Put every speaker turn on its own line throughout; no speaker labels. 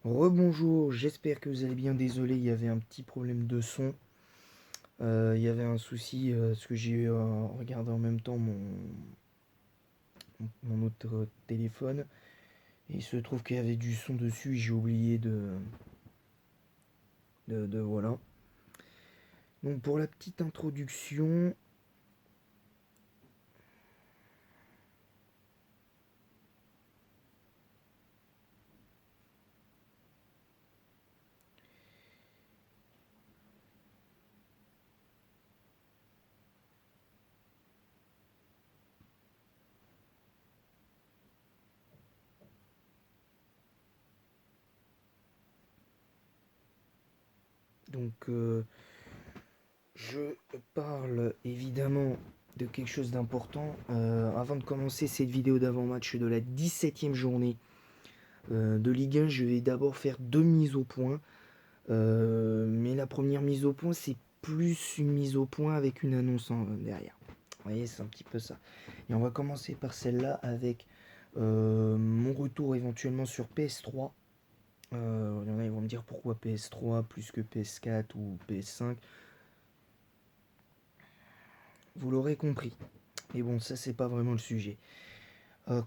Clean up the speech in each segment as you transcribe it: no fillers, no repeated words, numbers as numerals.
Rebonjour, j'espère que vous allez bien. Désolé, il y avait un petit problème de son. Il y avait un souci, parce que j'ai regardé en même temps mon autre téléphone. Et il se trouve qu'il y avait du son dessus et j'ai oublié voilà. Donc pour la petite introduction, donc je parle évidemment de quelque chose d'important. Avant de commencer cette vidéo d'avant-match de la 17e journée de Ligue 1, je vais d'abord faire deux mises au point. Mais la première mise au point, c'est plus une mise au point avec une annonce derrière. Vous voyez, c'est un petit peu ça. Et on va commencer par celle-là avec mon retour éventuellement sur PS3. Il y en a, ils vont me dire pourquoi PS3 plus que PS4 ou PS5. Vous l'aurez compris. Et bon, ça, c'est pas vraiment le sujet.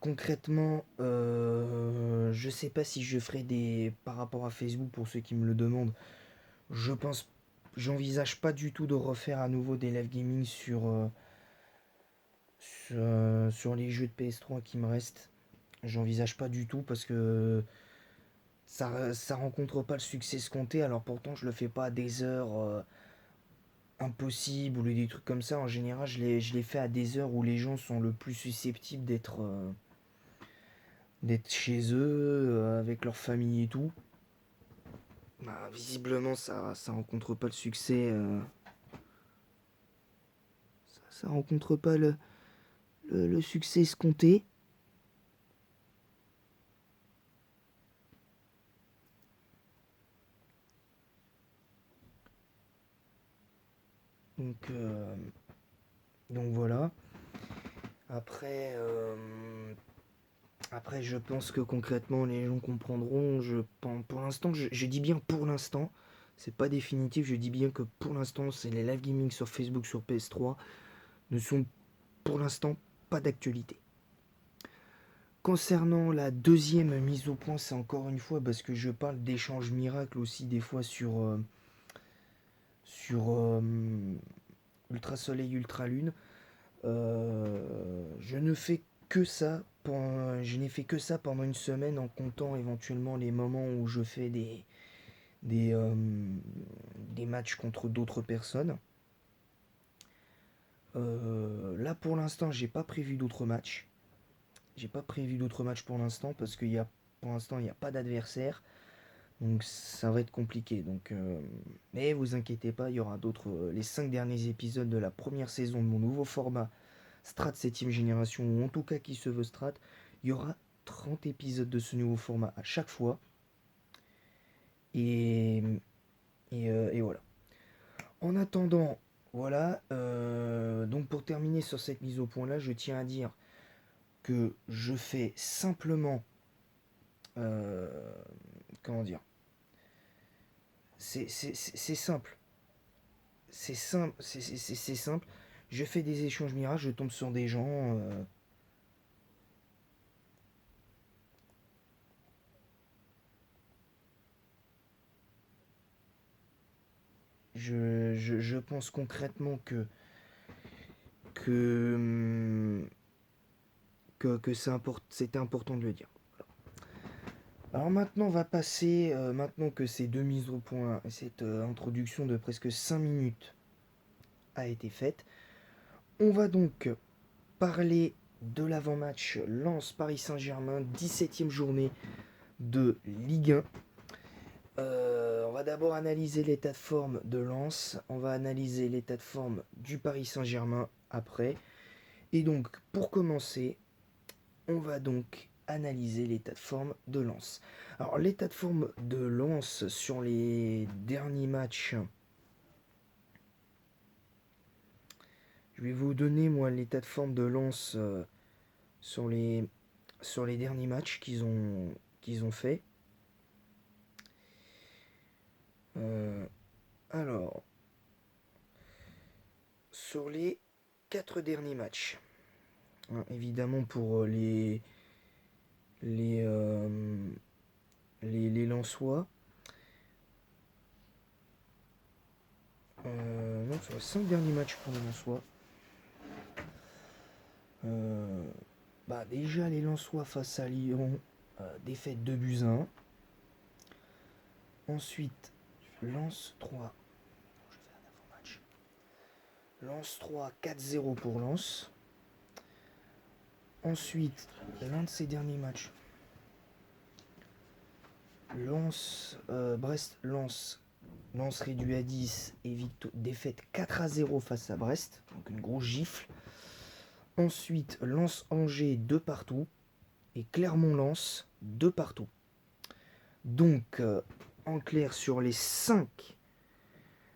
Concrètement, je sais pas si je ferai des. Par rapport à Facebook, pour ceux qui me le demandent, je pense. J'envisage pas du tout de refaire à nouveau des live gaming sur les jeux de PS3 qui me restent. J'envisage pas du tout parce que ça rencontre pas le succès escompté. Alors pourtant, je le fais pas à des heures impossibles ou des trucs comme ça. En général, je les fais à des heures où les gens sont le plus susceptibles d'être chez eux, avec leur famille et tout. Bah, visiblement, ça rencontre pas le succès. Ça rencontre pas le succès escompté. Donc, euh, donc voilà. Après, après, je pense que concrètement, les gens comprendront. Pour l'instant, je dis bien pour l'instant. C'est pas définitif. Je dis bien que pour l'instant, c'est les live gaming sur Facebook, sur PS3 ne sont pour l'instant pas d'actualité. Concernant la deuxième mise au point, c'est encore une fois parce que je parle d'échanges miracles aussi des fois sur Ultra Soleil, Ultra Lune. Je ne fais que ça. Je n'ai fait que ça pendant une semaine en comptant éventuellement les moments où je fais des, euh, des matchs contre d'autres personnes. Là pour l'instant, j'ai pas prévu d'autres matchs. J'ai pas prévu d'autres matchs pour l'instant parce pour l'instant il n'y a pas d'adversaire. Donc ça va être compliqué. Mais vous inquiétez pas, il y aura d'autres. Les 5 derniers épisodes de la première saison de mon nouveau format Strat 7ème génération, ou en tout cas qui se veut Strat, il y aura 30 épisodes de ce nouveau format à chaque fois. Et, et voilà. En attendant, voilà. Donc pour terminer sur cette mise au point là, je tiens à dire que je fais simplement. euh, comment dire. C'est simple. C'est simple. C'est simple. Je fais des échanges miracles, je tombe sur des gens. Je pense concrètement que, que c'était important de le dire. Alors maintenant, on va passer, maintenant que ces deux mises au point, cette introduction de presque 5 minutes a été faite, on va donc parler de l'avant-match Lens-Paris Saint-Germain, 17e journée de Ligue 1. On va d'abord analyser l'état de forme de Lens, on va analyser l'état de forme du Paris Saint-Germain après. Et donc, pour commencer, on va donc analyser l'état de forme de Lens. Alors, l'état de forme de Lens sur les derniers matchs, je vais vous donner moi l'état de forme de Lens sur les derniers matchs qu'ils ont fait. Euh, alors, sur les 4 derniers matchs, hein, évidemment pour les, euh, les Lensois, non, sur les 5 derniers matchs pour les Lensois, bah déjà les Lensois face à Lyon, défaite 2-1. Ensuite, Lens 3. Je vais faire un avant-match. Lens 3, 4-0 pour Lens. Ensuite, l'un de ses derniers matchs. Brest-Lens. Lens réduit à 10 et défaite 4-0 face à Brest. Donc une grosse gifle. Ensuite, Lens-Angers 2 partout. Et Clermont-Lens 2 partout. Donc, en clair, sur les 5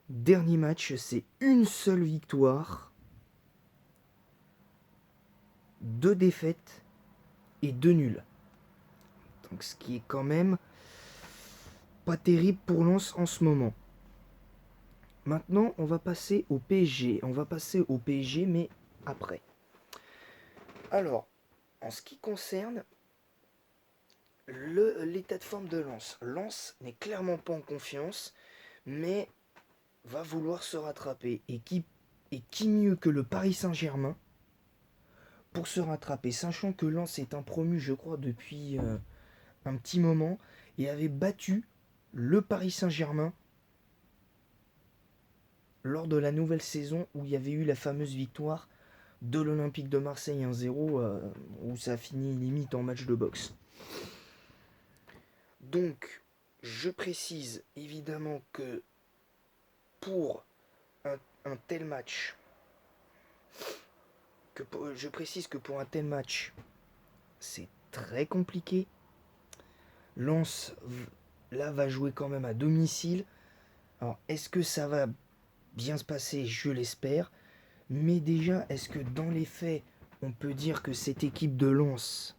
derniers matchs, c'est une seule victoire, 2 défaites et 2 nuls. Donc, ce qui est quand même pas terrible pour Lens en ce moment. Maintenant, on va passer au PSG. On va passer au PSG, mais après. Alors, en ce qui concerne l'état de forme de Lens, Lens n'est clairement pas en confiance, mais va vouloir se rattraper. Et qui mieux que le Paris Saint-Germain pour se rattraper, sachant que Lens est un promu, je crois, depuis un petit moment, et avait battu le Paris Saint-Germain lors de la nouvelle saison où il y avait eu la fameuse victoire de l'Olympique de Marseille 1-0, où ça a fini limite en match de boxe. Donc, je précise évidemment que pour un tel match, je précise que pour un tel match, c'est très compliqué. Lens, là, va jouer quand même à domicile. Alors, est-ce que ça va bien se passer? Je l'espère. Mais déjà, est-ce que dans les faits, on peut dire que cette équipe de Lens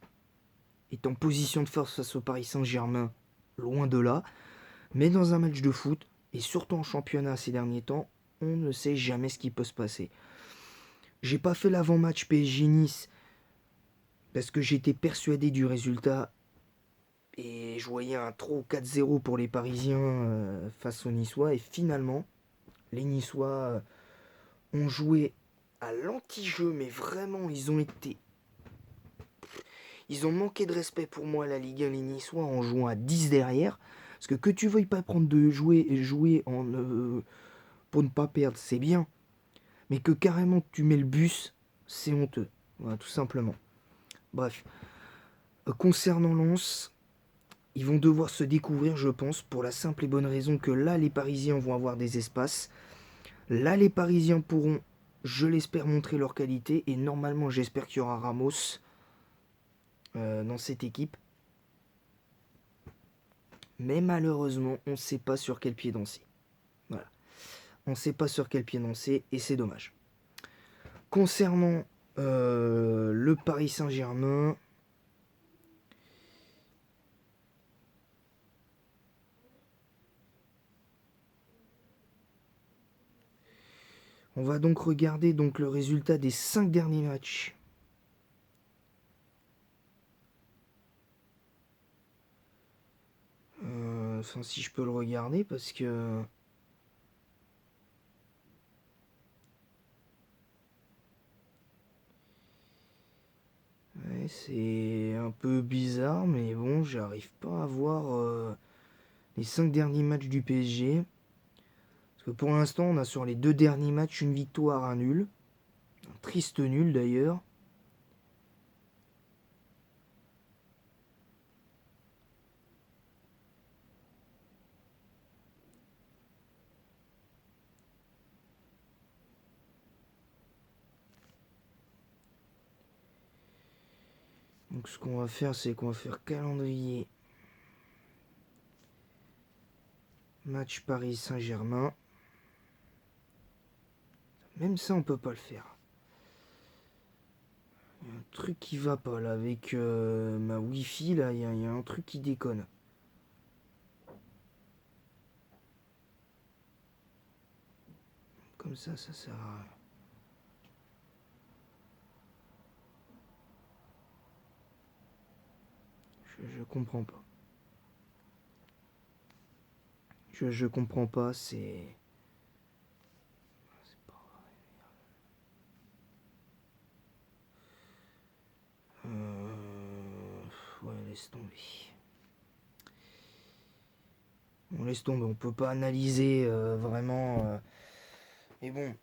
est en position de force face au Paris Saint-Germain? Loin de là. Mais dans un match de foot, et surtout en championnat ces derniers temps, on ne sait jamais ce qui peut se passer. J'ai pas fait l'avant-match PSG-Nice parce que j'étais persuadé du résultat et je voyais un trop 4-0 pour les Parisiens face aux Niçois. Et finalement, les Niçois ont joué à l'anti-jeu, mais vraiment, ils ont manqué de respect pour moi à la Ligue 1, les Niçois, en jouant à 10 derrière. Parce que tu veuilles pas prendre de jouer pour ne pas perdre, c'est bien. Mais que carrément tu mets le bus, c'est honteux. Voilà, tout simplement. Bref. Concernant Lens, ils vont devoir se découvrir, je pense, pour la simple et bonne raison que là, les Parisiens vont avoir des espaces. Là, les Parisiens pourront, je l'espère, montrer leur qualité. Et normalement, j'espère qu'il y aura Ramos dans cette équipe. Mais malheureusement, on ne sait pas sur quel pied danser. Voilà. On ne sait pas sur quel pied danser et c'est dommage. Concernant le Paris Saint-Germain, on va donc regarder donc le résultat des 5 derniers matchs. Enfin, si je peux le regarder, parce que... Ouais, c'est un peu bizarre, mais bon, j'arrive pas à voir les 5 derniers matchs du PSG. Parce que pour l'instant, on a sur les 2 derniers matchs une victoire, un nul. Un triste nul d'ailleurs. Donc ce qu'on va faire, c'est qu'on va faire calendrier. Match Paris Saint-Germain. Même ça, on peut pas le faire. Il y a un truc qui va pas là avec ma Wi-Fi là. Il y a un truc qui déconne. comme ça sert à rien. Je comprends pas. Je comprends pas, c'est pas vrai. Ouais, laisse tomber. On laisse tomber, on peut pas analyser vraiment. Mais bon,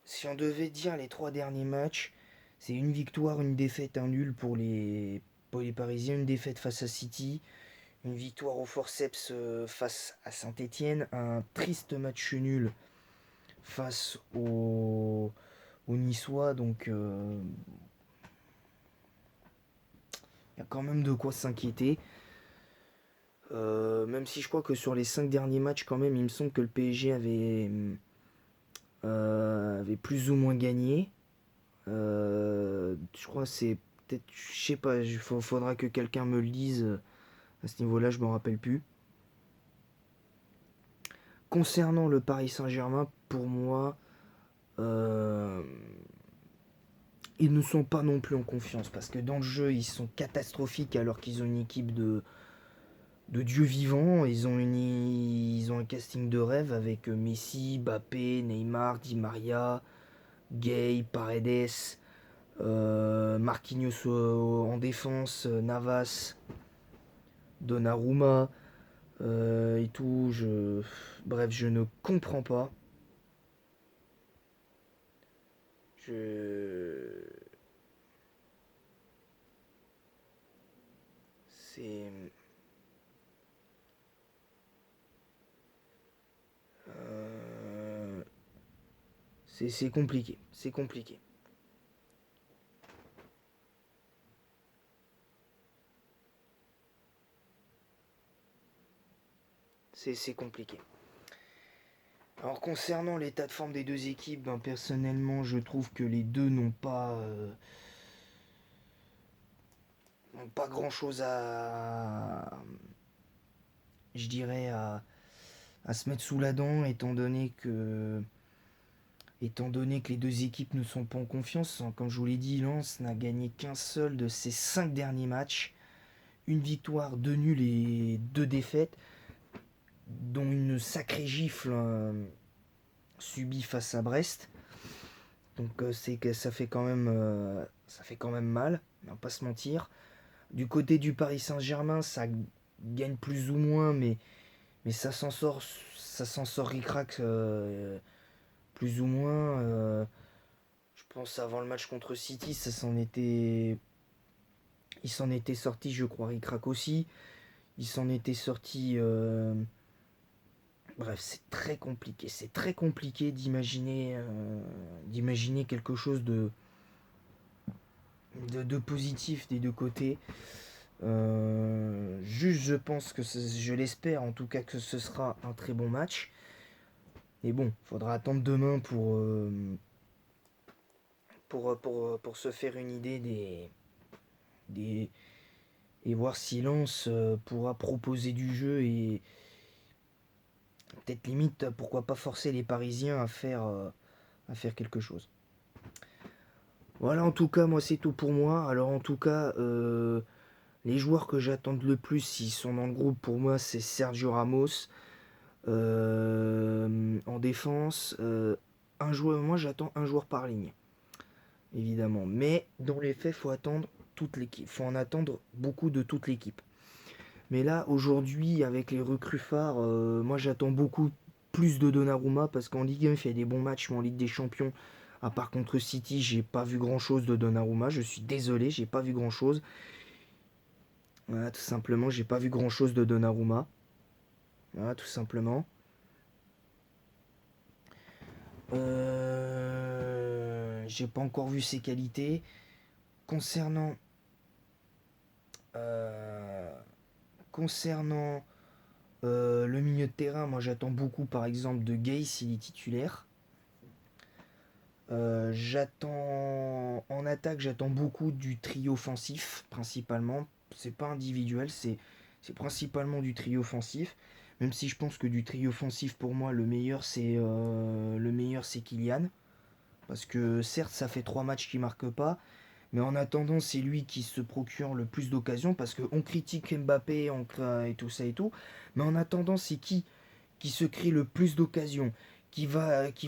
si on devait dire les 3 derniers matchs, c'est une victoire, une défaite, un nul pour les Parisiens, une défaite face à City, une victoire au forceps face à Saint-Étienne, un triste match nul face aux Niçois. Donc il y a quand même de quoi s'inquiéter. Même si je crois que sur les 5 derniers matchs, quand même, il me semble que le PSG avait plus ou moins gagné. Je crois que c'est peut-être, je sais pas, faudra que quelqu'un me le dise à ce niveau-là, je me rappelle plus. Concernant le Paris Saint-Germain, pour moi, euh, ils ne sont pas non plus en confiance parce que dans le jeu, ils sont catastrophiques alors qu'ils ont une équipe de dieux vivants. Ils ont un casting de rêve avec Messi, Mbappé, Neymar, Di Maria, Gay, Paredes, Marquinhos en défense, Navas, Donnarumma et tout. Bref, je ne comprends pas. Je... C'est... euh, c'est compliqué. C'est compliqué. C'est compliqué. Alors concernant l'état de forme des deux équipes, ben, personnellement je trouve que les deux n'ont pas grand chose je dirais à se mettre sous la dent étant donné que les deux équipes ne sont pas en confiance. Comme je vous l'ai dit, Lens n'a gagné qu'un seul de ses 5 derniers matchs, une victoire, 2 nuls et 2 défaites, dont une sacrée gifle subie face à Brest. Donc c'est que ça fait quand même mal, on va pas se mentir. Du côté du Paris Saint-Germain, ça gagne plus ou moins, mais ça s'en sort ric-rac plus ou moins. Je pense avant le match contre City, il s'en était sorti, je crois, ric-rac aussi. Il s'en était sorti. Bref, c'est très compliqué. C'est très compliqué d'imaginer quelque chose de positif des deux côtés. Juste, je pense je l'espère en tout cas que ce sera un très bon match. Mais bon, faudra attendre demain pour se faire une idée des et voir si Lens pourra proposer du jeu et peut-être limite pourquoi pas forcer les Parisiens à faire quelque chose. Voilà, en tout cas, moi c'est tout pour moi. Alors en tout cas, les joueurs que j'attends le plus, s'ils sont dans le groupe, pour moi, c'est Sergio Ramos. En défense, moi j'attends un joueur par ligne, évidemment. Mais dans les faits, faut attendre toute l'équipe. Faut en attendre beaucoup de toute l'équipe. Mais là, aujourd'hui, avec les recrues phares, moi j'attends beaucoup plus de Donnarumma parce qu'en Ligue 1, il fait des bons matchs, mais en Ligue des Champions, à part contre City, j'ai pas vu grand chose de Donnarumma. Je suis désolé, j'ai pas vu grand chose. Voilà, tout simplement, j'ai pas vu grand chose de Donnarumma. Voilà, tout simplement. J'ai pas encore vu ses qualités. Concernant, euh, concernant le milieu de terrain, moi j'attends beaucoup par exemple de Gay s'il est titulaire. En attaque, j'attends beaucoup du trio offensif principalement. C'est pas individuel, c'est principalement du trio offensif. Même si je pense que du trio offensif, pour moi, le meilleur c'est Kylian. Parce que certes, ça fait 3 matchs qu'il marque pas. Mais en attendant, c'est lui qui se procure le plus d'occasions. Parce qu'on critique Mbappé et tout ça et tout. Mais en attendant, c'est qui se crée le plus d'occasions, qui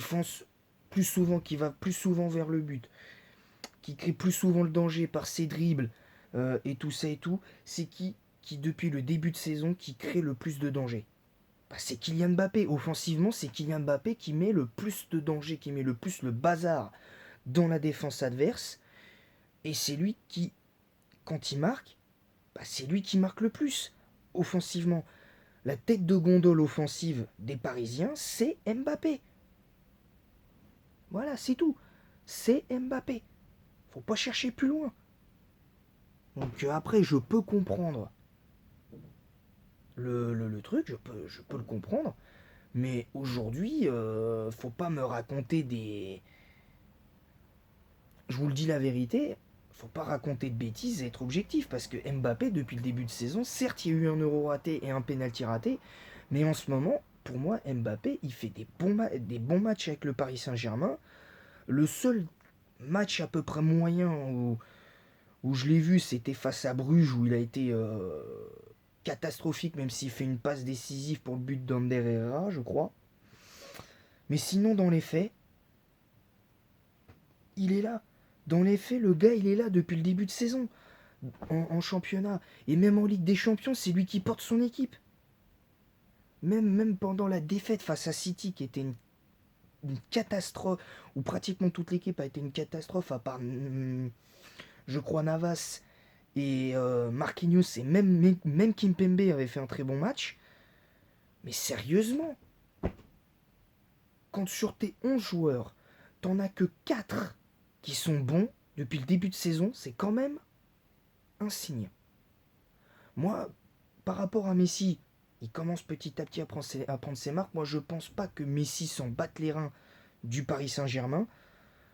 fonce plus souvent, qui va plus souvent vers le but, qui crée plus souvent le danger par ses dribbles et tout ça et tout, c'est qui depuis le début de saison qui crée le plus de danger. Bah, c'est Kylian Mbappé. Offensivement, c'est Kylian Mbappé qui met le plus de danger, qui met le plus le bazar dans la défense adverse. Et c'est lui qui, quand il marque, bah, c'est lui qui marque le plus offensivement. La tête de gondole offensive des Parisiens, c'est Mbappé. Voilà, c'est tout. C'est Mbappé. Faut pas chercher plus loin. Donc après, je peux comprendre le truc, je peux le comprendre. Mais aujourd'hui, faut pas me raconter des... Je vous le dis la vérité, faut pas raconter de bêtises et être objectif. Parce que Mbappé, depuis le début de saison, certes, il y a eu un euro raté et un penalty raté. Mais en ce moment, pour moi, Mbappé, il fait des bons matchs avec le Paris Saint-Germain. Le seul match à peu près moyen où je l'ai vu, c'était face à Bruges, où il a été catastrophique, même s'il fait une passe décisive pour le but d'Ander Herrera, je crois. Mais sinon, dans les faits, il est là. Dans les faits, le gars, il est là depuis le début de saison, en championnat. Et même en Ligue des Champions, c'est lui qui porte son équipe. Même pendant la défaite face à City, qui était une catastrophe, où pratiquement toute l'équipe a été une catastrophe, à part, je crois, Navas et Marquinhos, et même Kimpembe avait fait un très bon match. Mais sérieusement, quand sur tes 11 joueurs, t'en as que 4 qui sont bons depuis le début de saison, c'est quand même un signe. Moi, par rapport à Messi, il commence petit à petit à prendre ses marques. Moi, je pense pas que Messi s'en batte les reins du Paris Saint-Germain.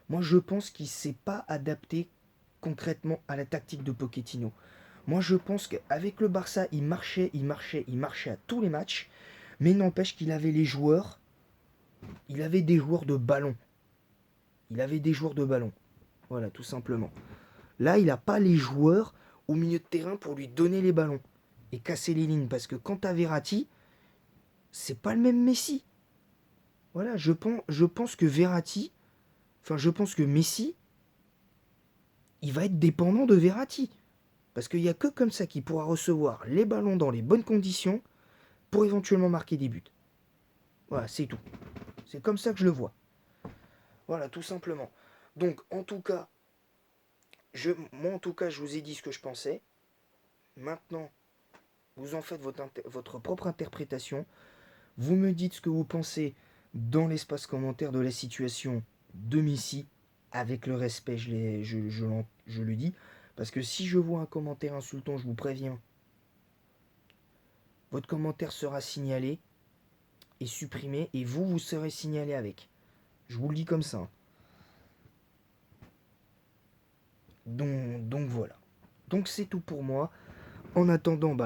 Moi, je pense qu'il ne s'est pas adapté concrètement à la tactique de Pochettino. Moi, je pense qu'avec le Barça, il marchait à tous les matchs. Mais n'empêche qu'il avait les joueurs. Il avait des joueurs de ballon. Il avait des joueurs de ballon. Voilà, tout simplement. Là, il n'a pas les joueurs au milieu de terrain pour lui donner les ballons et casser les lignes. Parce que quant à Verratti, c'est pas le même Messi. Voilà, je pense que Verratti, enfin, je pense que Messi, il va être dépendant de Verratti. Parce qu'il n'y a que comme ça qu'il pourra recevoir les ballons dans les bonnes conditions pour éventuellement marquer des buts. Voilà, c'est tout. C'est comme ça que je le vois. Voilà, tout simplement. Donc, en tout cas, moi, en tout cas, je vous ai dit ce que je pensais. Maintenant, vous en faites votre propre interprétation. Vous me dites ce que vous pensez dans l'espace commentaire de la situation de Messi. Avec le respect, je le dis. Parce que si je vois un commentaire insultant, je vous préviens, votre commentaire sera signalé et supprimé. Et vous serez signalé avec. Je vous le dis comme ça. Donc voilà. Donc c'est tout pour moi. En attendant,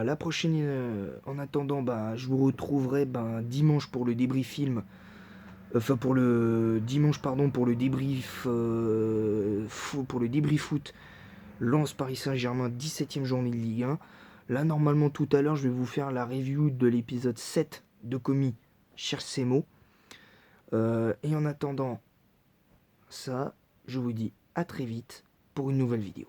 je vous retrouverai dimanche pour le débrief film. Enfin pour le dimanche pardon pour le débrief pour le débrief foot. Lens Paris Saint-Germain 17e journée de Ligue 1. Là normalement tout à l'heure je vais vous faire la review de l'épisode 7 de Komi cherche ses mots. Et en attendant ça, je vous dis à très vite pour une nouvelle vidéo.